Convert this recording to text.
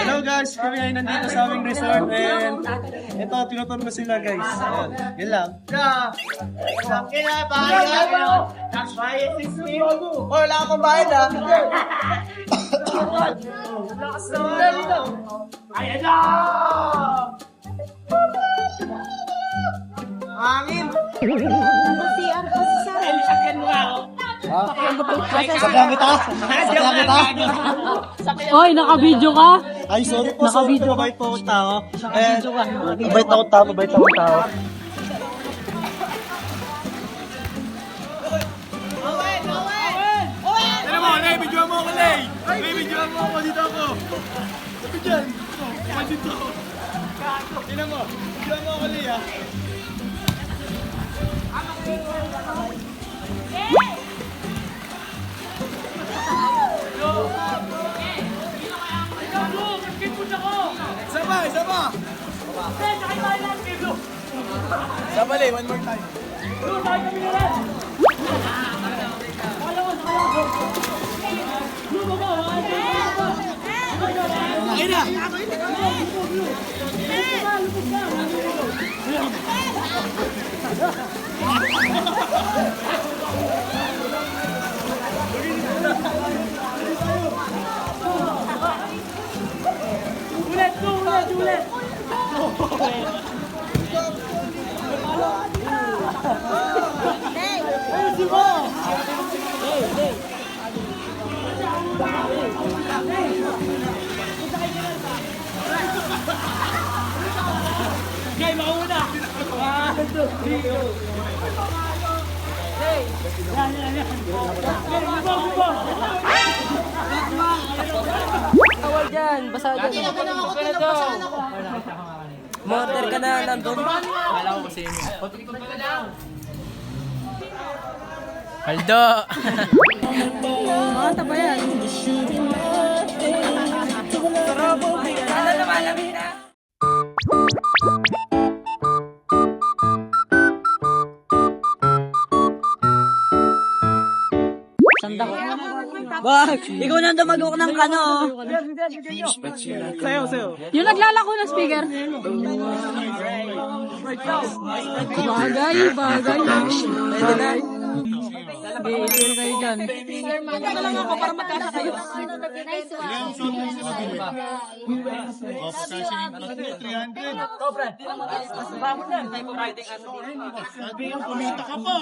Hello guys, kami ay nandito sa aming resort and ito, tinutur ko sila guys. Ayan, yun lang. Wala akong bayad ah. Ayan na! Hangin! Sakyan mo ako. Sakyan kita? Sakyan kita? Oy, naka-video ka? Ay, sorry po. Naka-video. Mabait po akong tao. Mabait akong tao. Mabait akong tao. Tara mo, Lay! Videoan mo ako, Lay! Lay, videoan mo ako. Dito ako. Sabi dyan. Ako dito. Tingnan mo. Videoan mo ako, Lay, ah. Isa pa! Sabali, one more time. Ayun na! Ulit! Okay, mauna! 1, 2, 3, go! Hey! Yan! Awal dyan, basa dyan. Motor ka na, nandun. Kala ko kasi yun. Aldo! Makanta ba yan? Ano naman, Lamina? Sanda ko. Wag! Ikaw na dumagok ng kano. Sayo. Yung naglalako ng speaker. Bagay. Iitil kayo dyan. Ito lang ako para magkasa kayo. Kumita ka pa.